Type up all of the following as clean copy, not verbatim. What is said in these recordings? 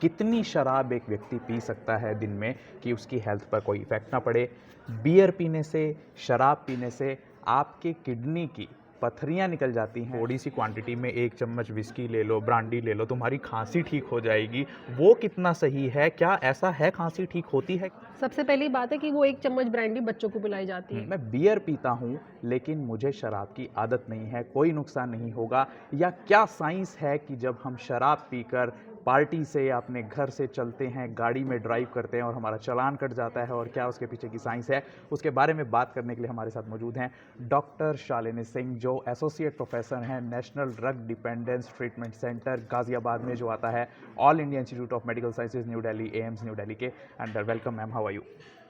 कितनी शराब एक व्यक्ति पी सकता है दिन में कि उसकी हेल्थ पर कोई इफेक्ट ना पड़े। बियर पीने से, शराब पीने से आपके किडनी की पथरियाँ निकल जाती हैं। थोड़ी सी क्वांटिटी में 1 चम्मच विस्की ले लो, ब्रांडी ले लो, तुम्हारी खांसी ठीक हो जाएगी। वो कितना सही है? क्या ऐसा है, खांसी ठीक होती है? सबसे पहली बात है कि वो 1 चम्मच ब्रांडी बच्चों को पिलाई जाती है। मैं बियर पीता हूँ लेकिन मुझे शराब की आदत नहीं है, कोई नुकसान नहीं होगा? या क्या साइंस है कि जब हम शराब पीकर पार्टी से या अपने घर से चलते हैं, गाड़ी में ड्राइव करते हैं और हमारा चालान कट जाता है, और क्या उसके पीछे की साइंस है? उसके बारे में बात करने के लिए हमारे साथ मौजूद हैं डॉक्टर शालिनी सिंह, जो एसोसिएट प्रोफेसर हैं national drug dependence treatment centre Ghaziabad में, जो आता है All India Institute of Medical Sciences New Delhi, AIIMS New Delhi के under. Welcome ma'am, how are you?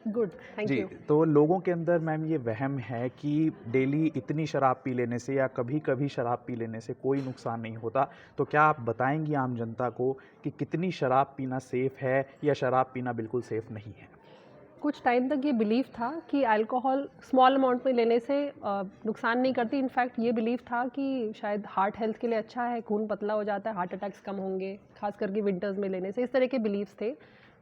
Good, thank ji, you. तो लोगों के अंदर मैम ये वहम है कि डेली इतनी शराब पी लेने से या कभी-कभी शराब पी लेने से कोई नुकसान नहीं होता। तो क्या आप बताएँगी आम जनता को कि कितनी शराब पीना सेफ़ है या शराब पीना बिल्कुल सेफ़ नहीं है? कुछ टाइम तक ये बिलीव था कि अल्कोहल स्मॉल अमाउंट में लेने से नुकसान नहीं करती। इनफैक्ट ये बिलीव था कि शायद हार्ट हेल्थ के लिए अच्छा है, खून पतला हो जाता है, हार्ट अटैक्स कम होंगे, खास करके विंटर्स में लेने से। इस तरह के बिलीव्स थे।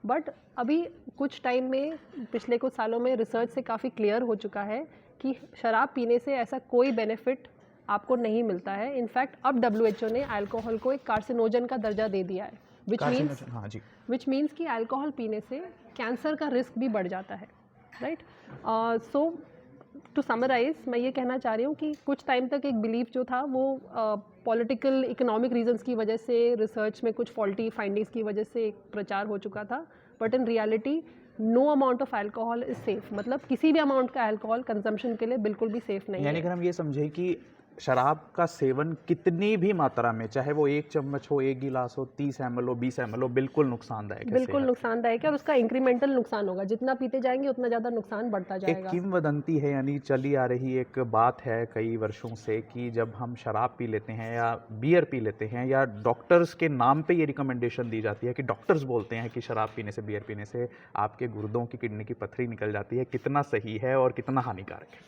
बट अभी कुछ टाइम में, पिछले कुछ सालों में रिसर्च से काफ़ी क्लियर हो चुका है कि शराब पीने से ऐसा कोई बेनिफिट आपको नहीं मिलता है। इनफैक्ट अब डब्ल्यूएचओ ने अल्कोहल को एक कार्सिनोजन का दर्जा दे दिया है, कार्सिनोजन, हाँ जी। विच मीन्स कि अल्कोहल पीने से कैंसर का रिस्क भी बढ़ जाता है, राइट? सो टू समराइज, मैं ये कहना चाह रही हूँ कि कुछ टाइम तक एक बिलीफ जो था वो पॉलिटिकल इकोनॉमिक रीजंस की वजह से, रिसर्च में कुछ फॉल्टी फाइंडिंग्स की वजह से एक प्रचार हो चुका था। But in reality no amount of alcohol is safe. मतलब किसी भी अमाउंट का अल्कोहल कंजम्पशन के लिए बिल्कुल भी सेफ नहीं यानी है। अगर हम ये समझें कि शराब का सेवन कितनी भी मात्रा में, चाहे वो 1 चम्मच हो, 1 गिलास हो, 30 एमएल हो, 20 एमएल हो, बिल्कुल नुकसानदायक है बिल्कुल सेहत के लिए। नुकसानदायक है और उसका इंक्रीमेंटल नुकसान होगा। जितना पीते जाएंगे उतना ज़्यादा नुकसान बढ़ता एक जाएगा। किंवदंती है, यानी चली आ रही एक बात है कई वर्षों से कि जब हम शराब पी लेते हैं या बियर पी लेते हैं, या डॉक्टर्स के नाम पे ये रिकमेंडेशन दी जाती है कि डॉक्टर्स बोलते हैं कि शराब पीने से, बियर पीने से आपके गुर्दों की, किडनी की पथरी निकल जाती है। कितना सही है और कितना हानिकारक है?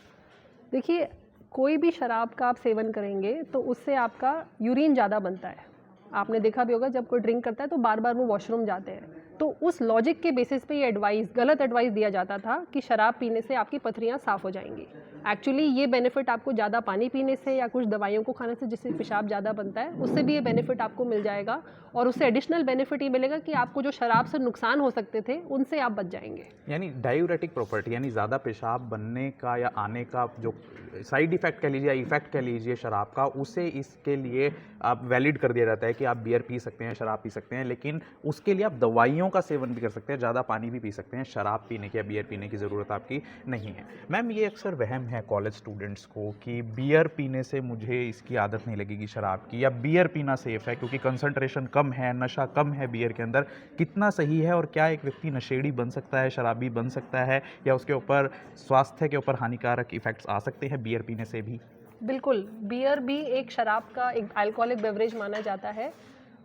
देखिए, कोई भी शराब का आप सेवन करेंगे तो उससे आपका यूरिन ज़्यादा बनता है। आपने देखा भी होगा, जब कोई ड्रिंक करता है तो बार बार वो वॉशरूम जाते हैं। तो उस लॉजिक के बेसिस पे ये गलत एडवाइस दिया जाता था कि शराब पीने से आपकी पथरियाँ साफ़ हो जाएंगी। एक्चुअली ये बेनिफिट आपको ज़्यादा पानी पीने से या कुछ दवाइयों को खाने से, जिससे पेशाब ज़्यादा बनता है, उससे भी ये बेनिफिट आपको मिल जाएगा। और उससे एडिशनल बेनिफिट ये मिलेगा कि आपको जो शराब से नुकसान हो सकते थे उनसे आप बच जाएंगे। यानी डायूरेटिक प्रॉपर्टी, यानी ज़्यादा पेशाब बनने का या आने का जो साइड इफेक्ट कह लीजिए या इफेक्ट कह लीजिए शराब का, उसे इसके लिए आप वैलिड कर दिया जाता है कि आप बियर पी सकते हैं, शराब पी सकते हैं, लेकिन उसके लिए आप दवाइयों का सेवन भी कर सकते हैं, ज़्यादा पानी भी पी सकते हैं। शराब पीने की या बियर पीने की ज़रूरत आपकी नहीं है। मैम, ये अक्सर वहम है कॉलेज स्टूडेंट्स को कि बियर पीने से मुझे इसकी आदत नहीं लगेगी शराब की, या बियर पीना सेफ है क्योंकि कंसंट्रेशन कम है, नशा कम है बियर के अंदर। कितना सही है, और क्या एक व्यक्ति नशेड़ी बन सकता है, शराबी बन सकता है, या उसके ऊपर, स्वास्थ्य के ऊपर हानिकारक इफेक्ट्स आ सकते हैं बियर पीने से भी? बिल्कुल, बियर भी एक शराब का एक अल्कोहलिक बेवरेज माना जाता है।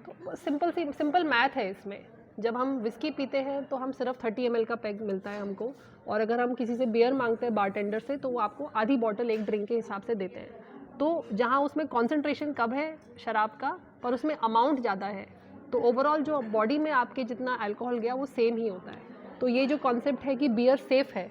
तो सिंपल मैथ है इसमें। जब हम विस्की पीते हैं तो हम सिर्फ 30 ml का पैक मिलता है हमको, और अगर हम किसी से बियर मांगते हैं बारटेंडर से, तो वो आपको आधी बॉटल एक ड्रिंक के हिसाब से देते हैं। तो जहाँ उसमें कॉन्सेंट्रेशन कम है शराब का, पर उसमें अमाउंट ज़्यादा है, तो ओवरऑल जो बॉडी में आपके जितना अल्कोहल गया वो सेम ही होता है। तो ये जो कॉन्सेप्ट है कि बियर सेफ है,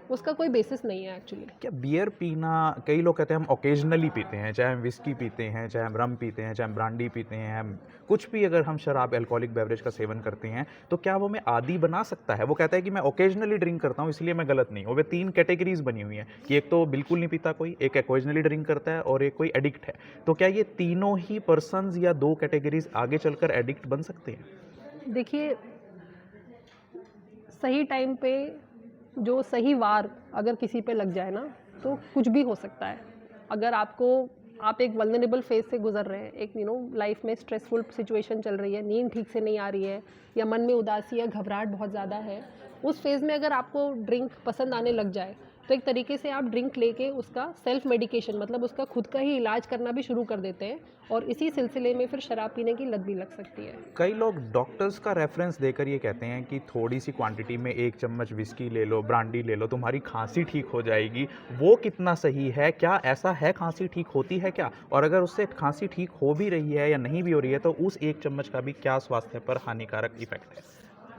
उसका कोई बेसिस नहीं है एक्चुअली। क्या बियर पीना, कई लोग कहते हैं हम ओकेजनली पीते हैं, चाहे हम विस्की पीते हैं, चाहे हम रम पीते हैं, चाहे हम ब्रांडी पीते हैं, हम कुछ भी अगर हम शराब, अल्कोहलिक बेवरेज का सेवन करते हैं, तो क्या वो हमें आदी बना सकता है? वो कहता है कि मैं ओकेजनली ड्रिंक करता हूँ इसलिए मैं गलत नहीं हूँ। वे 3 कैटेगरीज बनी हुई हैं कि एक तो बिल्कुल नहीं पीता कोई, एक ओकेजनली ड्रिंक करता है, और एक कोई एडिक्ट है। तो क्या ये तीनों ही पर्सन्स या 2 कैटेगरीज आगे चलकर एडिक्ट बन सकते हैं? देखिए, सही टाइम पे, जो सही वार अगर किसी पे लग जाए ना, तो कुछ भी हो सकता है। अगर आप एक वल्नरेबल फेज से गुजर रहे हैं, एक लाइफ में स्ट्रेसफुल सिचुएशन चल रही है, नींद ठीक से नहीं आ रही है, या मन में उदासी या घबराहट बहुत ज़्यादा है, उस फेज़ में अगर आपको ड्रिंक पसंद आने लग जाए, तो एक तरीके से आप ड्रिंक लेके उसका सेल्फ मेडिकेशन मतलब उसका खुद का ही इलाज करना भी शुरू कर देते हैं और इसी सिलसिले में फिर शराब पीने की लत भी लग सकती है। कई लोग डॉक्टर्स का रेफरेंस देकर ये कहते हैं कि थोड़ी सी क्वांटिटी में 1 चम्मच विस्की ले लो, ब्रांडी ले लो, तुम्हारी खांसी ठीक हो जाएगी। वो कितना सही है? क्या ऐसा है, खांसी ठीक होती है क्या? और अगर उससे खांसी ठीक हो भी रही है या नहीं भी हो रही है तो उस 1 चम्मच का भी क्या स्वास्थ्य पर हानिकारक इफेक्ट है?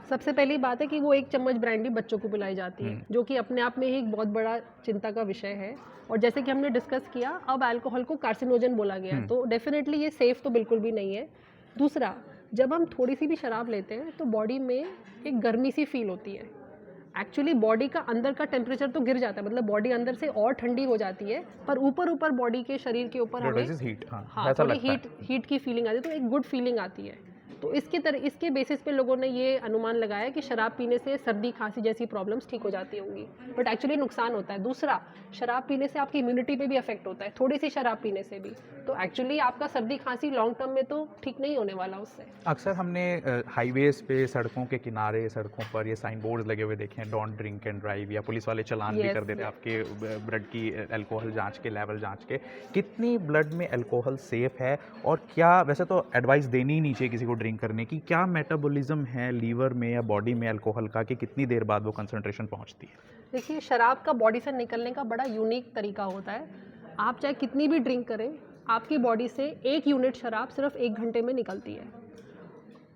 सबसे पहली बात है कि वो 1 चम्मच ब्रांडी बच्चों को पिलाई जाती है, जो कि अपने आप में ही एक बहुत बड़ा चिंता का विषय है। और जैसे कि हमने डिस्कस किया, अब अल्कोहल को कार्सिनोजन बोला गया है, तो डेफिनेटली ये सेफ तो बिल्कुल भी नहीं है। दूसरा, जब हम थोड़ी सी भी शराब लेते हैं तो बॉडी में एक गर्मी सी फील होती है। एक्चुअली बॉडी का अंदर का टेम्परेचर तो गिर जाता है, मतलब बॉडी अंदर से और ठंडी हो जाती है, पर ऊपर ऊपर बॉडी के शरीर के ऊपर हमें हीट, हाँ ऐसा थोड़ी लगता है। हीट की फीलिंग आती है, तो एक गुड फीलिंग आती है। तो इसके बेसिस पे लोगों ने ये अनुमान लगाया कि शराब पीने से सर्दी खांसी जैसी प्रॉब्लम्स ठीक हो जाती होंगी, बट एक्चुअली नुकसान होता है। दूसरा, शराब पीने से आपकी इम्यूनिटी पे भी अफेक्ट होता है, थोड़ी सी शराब पीने से भी। तो एक्चुअली आपका सर्दी खांसी लॉन्ग टर्म में तो ठीक नहीं होने वाला उससे। अक्सर हमने हाईवेज पे, सड़कों के किनारे, सड़कों पर ये साइन बोर्ड लगे हुए देखे हैं, डोंट ड्रिंक एंड ड्राइव, या पुलिस वाले चालान भी Yes, कर देते हैं yes. आपके ब्लड की अल्कोहल जांच के, लेवल जांच के। कितनी ब्लड में अल्कोहल सेफ है और क्या, वैसे तो एडवाइस देनी ही नहीं चाहिए किसी को ड्रिंक करने की, क्या मेटाबॉलिज्म है लीवर में या बॉडी में अल्कोहल का कि कितनी देर बाद वो कंसंट्रेशन पहुंचती है? देखिए, शराब का बॉडी से निकलने का बड़ा यूनिक तरीका होता है। आप चाहे कितनी भी ड्रिंक करें, आपकी बॉडी से 1 यूनिट शराब सिर्फ 1 घंटे में निकलती है।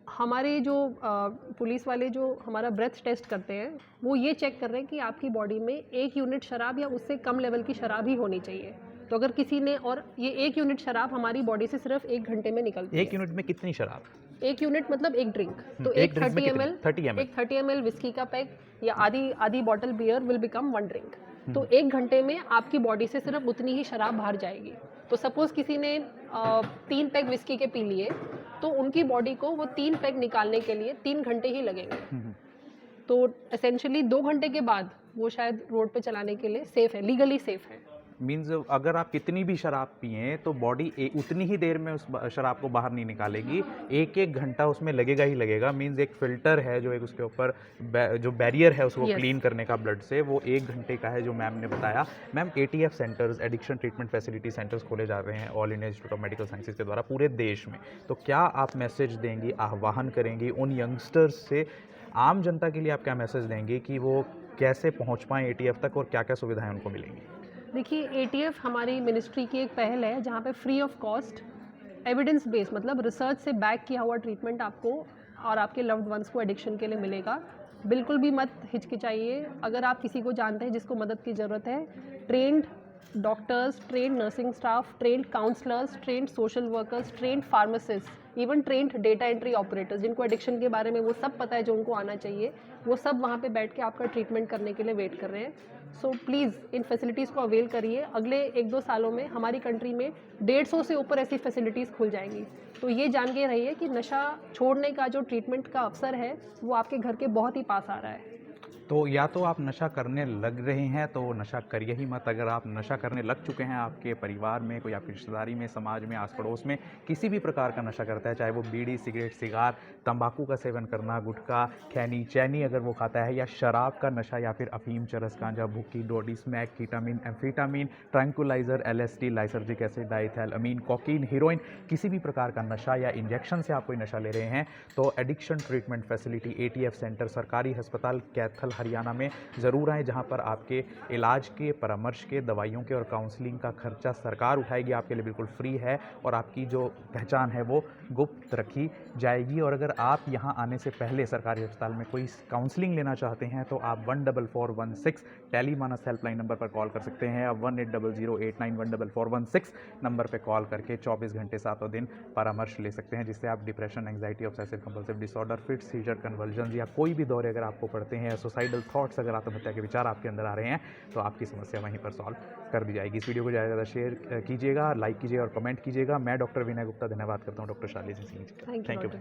हमारे जो पुलिस वाले जो हमारा ब्रेथ टेस्ट करते हैं, वो ये चेक कर रहे हैं कि आपकी बॉडी में 1 यूनिट शराब या उससे कम लेवल की शराब ही होनी चाहिए। तो अगर किसी ने, और ये 1 यूनिट शराब हमारी बॉडी से सिर्फ 1 घंटे में निकलती है। 1 यूनिट में कितनी शराब? 1 यूनिट मतलब 1 ड्रिंक। तो एक एक ड्रिंक में 30 कितनी? ml 30 ml? एक 30 ml विस्की का पैक या आधी bottle beer will become 1 drink. तो 1 घंटे में आपकी बॉडी से सिर्फ उतनी ही शराब बाहर जाएगी। तो सपोज किसी ने 3 पैक विस्की के पी लिए, तो उनकी बॉडी को वो 3 पैक निकालने के लिए 3 घंटे ही लगेंगे। तो एसेंशियली 2 घंटे के बाद वो शायद रोड पे चलाने के लिए सेफ है, लीगली सेफ है। मीन्स अगर आप कितनी भी शराब पिएं तो बॉडी उतनी ही देर में उस शराब को बाहर नहीं निकालेगी, 1-1 घंटा उसमें लगेगा ही लगेगा। मीन्स एक फ़िल्टर है जो एक उसके ऊपर जो बैरियर है उसको Yes. क्लीन करने का ब्लड से, वो 1 घंटे का है जो मैम ने बताया। Ma'am, ATF centres, addiction treatment facility centres खोले जा रहे हैं all India Institute of Medical sciences के द्वारा पूरे देश में। तो क्या आप मैसेज देंगी, आह्वान करेंगी उन यंगस्टर्स से, आम जनता के लिए आप क्या मैसेज देंगे कि वो कैसे पहुँच पाएँ ATF तक और क्या क्या सुविधाएँ उनको मिलेंगी? देखिए, ATF हमारी मिनिस्ट्री की एक पहल है जहाँ पे free of cost evidence based मतलब रिसर्च से बैक किया हुआ ट्रीटमेंट आपको और आपके लव्ड वंस को एडिक्शन के लिए मिलेगा। बिल्कुल भी मत हिचकिचाइए। अगर आप किसी को जानते हैं जिसको मदद की ज़रूरत है, trained doctors, trained nursing staff, trained counsellors, trained social workers, trained pharmacist, even trained data entry operators, जिनको एडिक्शन के बारे में वो सब पता है जो उनको आना चाहिए, वो सब वहाँ पे बैठ के आपका ट्रीटमेंट करने के लिए वेट कर रहे हैं। सो प्लीज़ इन फैसिलिटीज़ को अवेल करिए। अगले 1-2 सालों में हमारी कंट्री में 150 से ऊपर ऐसी फैसिलिटीज़ खुल जाएंगी। तो ये जान के रहिए कि नशा छोड़ने का जो ट्रीटमेंट का अवसर है वो आपके घर के बहुत ही पास आ रहा है। तो या तो आप नशा करने लग रहे हैं तो नशा करिए ही मत। अगर आप नशा करने लग चुके हैं, आपके परिवार में कोई, आपकी रिश्तेदारी में, समाज में, आस पड़ोस में किसी भी प्रकार का नशा करता है, चाहे वो बीड़ी, सिगरेट, सिगार, तंबाकू का सेवन करना, गुटखा, खैनी, चैनी अगर वो खाता है, या शराब का नशा, या फिर अफीम, चरस, गांजा, भुक्की, डोडी, smack, ketamine, amphetamine, tranquilliser, LSD, lysergic acid, diethylamide, cocaine, heroin, किसी भी प्रकार का नशा या इंजेक्शन से आप कोई नशा ले रहे हैं, तो addiction treatment facility ATF centre, सरकारी अस्पताल कैथल, हरियाणा में ज़रूर आएँ, जहाँ पर आपके इलाज के, परामर्श के, दवाइयों के और काउंसलिंग का खर्चा सरकार उठाएगी, आपके लिए बिल्कुल फ्री है और आपकी जो पहचान है वो गुप्त रखी जाएगी। और अगर आप यहाँ आने से पहले सरकारी अस्पताल में कोई काउंसलिंग लेना चाहते हैं तो आप 14416 टेली मानस हेल्पलाइन नंबर पर कॉल कर सकते हैं। आप 180089144416 नंबर पर कॉल करके 24 घंटे 7 दिन परामर्श ले सकते हैं, जिससे आप depression, anxiety, obsessive compulsive disorder, fit, seizure, conversion या कोई भी दौरे अगर आपको पड़ते हैं, सुसाइडल थॉट्स, अगर आत्महत्या के विचार आपके अंदर आ रहे हैं, तो आपकी समस्या वहीं पर सॉल्व कर दी जाएगी। इस वीडियो को ज़्यादा से ज़्यादा शेयर कीजिएगा, लाइक कीजिएगा और कमेंट कीजिएगा। मैं डॉक्टर विनय गुप्ता धन्यवाद करता हूँ डॉक्टर शालिनी सिंह जी का। Thank thank you you.